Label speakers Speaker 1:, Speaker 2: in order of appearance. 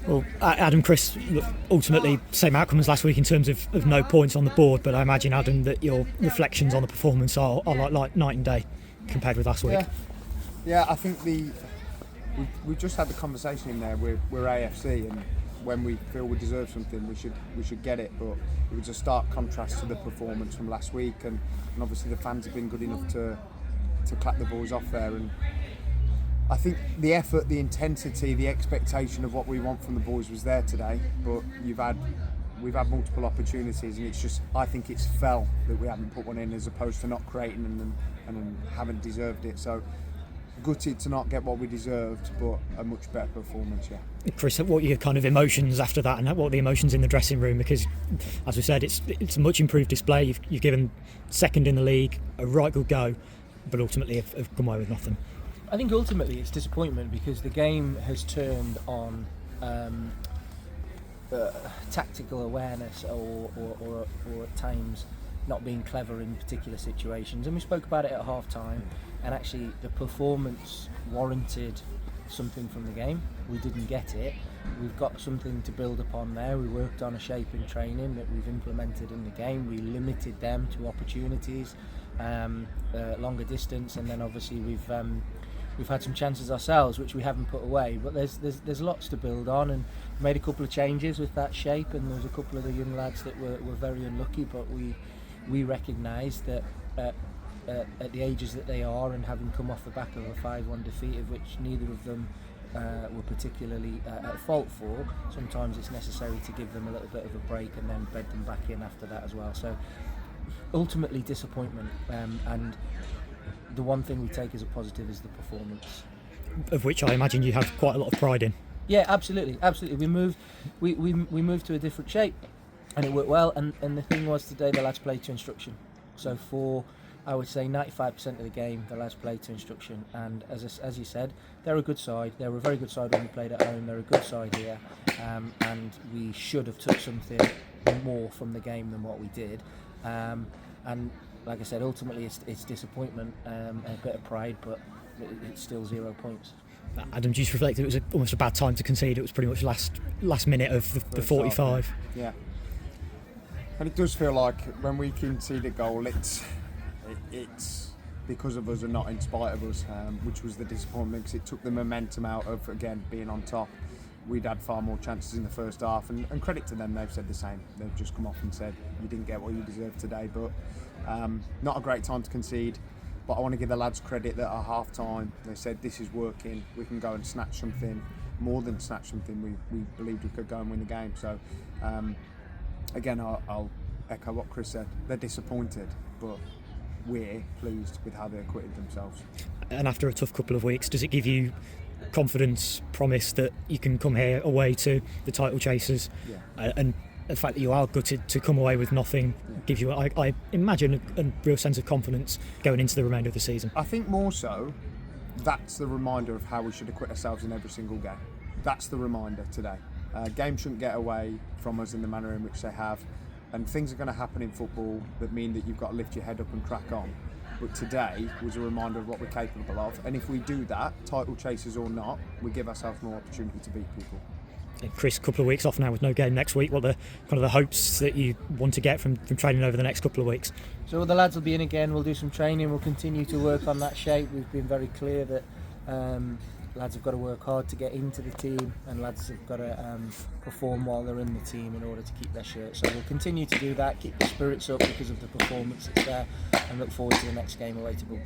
Speaker 1: Well, Adam, Chris, look, ultimately same outcome as last week in terms of no points on the board, but I imagine, Adam, that your reflections on the performance are like night and day compared with last week.
Speaker 2: Yeah, I think we just had the conversation in there. We're AFC, and when we feel we deserve something, we should get it. But it was a stark contrast to the performance from last week, and obviously the fans have been good enough to clap the boys off there. And I think the effort, the intensity, the expectation of what we want from the boys was there today. But we've had multiple opportunities, and I think it's fell that we haven't put one in, as opposed to not creating and haven't deserved it. So gutted to not get what we deserved, but a much better performance. Yeah.
Speaker 1: Chris, what are your kind of emotions after that, and what are the emotions in the dressing room? Because, as we said, it's a much improved display. You've given second in the league a right good go, but ultimately have come away with nothing.
Speaker 3: I think ultimately it's disappointment, because the game has turned on tactical awareness or at times not being clever in particular situations, and we spoke about it at half time, and actually the performance warranted something from the game. We didn't get it. We've got something to build upon there. We worked on a shape in training that we've implemented in the game. We limited them to opportunities, longer distance, and then obviously we've had some chances ourselves which we haven't put away, but there's lots to build on, and made a couple of changes with that shape, and there was a couple of the young lads that were very unlucky, but we recognised that at the ages that they are, and having come off the back of a 5-1 defeat, of which neither of them were particularly at fault for, sometimes it's necessary to give them a little bit of a break and then bed them back in after that as well. So ultimately disappointment, and the one thing we take as a positive is the performance,
Speaker 1: of which I imagine you have quite a lot of pride in.
Speaker 3: Yeah, absolutely. We moved to a different shape, and it worked well. And the thing was, today the lads played to instruction. So for, I would say, 95% of the game, the lads played to instruction. And as you said, they're a good side. They were a very good side when we played at home. They're a good side here, and we should have took something more from the game than what we did. And like I said, ultimately it's disappointment, a bit of pride, but it's still 0 points.
Speaker 1: Adam, do you reflect it was almost a bad time to concede? It was pretty much last minute of the 45.
Speaker 2: Yeah. And it does feel like when we concede a goal, it's because of us and not in spite of us, which was the disappointment, because it took the momentum out of, again, being on top. We'd had far more chances in the first half, and credit to them, they've said the same. They've just come off and said, you didn't get what you deserved today, but not a great time to concede. But I want to give the lads credit that at half time they said, this is working, we can go and snatch something, more than snatch something. We believed we could go and win the game. So again, I'll echo what Chris said. They're disappointed, but we're pleased with how they acquitted themselves.
Speaker 1: And after a tough couple of weeks, does it give you confidence, promise that you can come here away to the title chasers?
Speaker 2: Yeah.
Speaker 1: And the fact that you are gutted to come away with nothing gives you, I imagine, a real sense of confidence going into the remainder of the season.
Speaker 2: I think more so, that's the reminder of how we should acquit ourselves in every single game. That's the reminder today. Games shouldn't get away from us in the manner in which they have, and things are going to happen in football that mean that you've got to lift your head up and crack on. But today was a reminder of what we're capable of, and if we do that, title chasers or not, we give ourselves more opportunity to beat people.
Speaker 1: Chris, a couple of weeks off now with no game next week. What are the hopes that you want to get from training over the next couple of weeks?
Speaker 3: So the lads will be in again, we'll do some training, we'll continue to work on that shape. We've been very clear that lads have got to work hard to get into the team, and lads have got to perform while they're in the team in order to keep their shirt. So we'll continue to do that, keep the spirits up because of the performance that's there, and look forward to the next game away to Bull.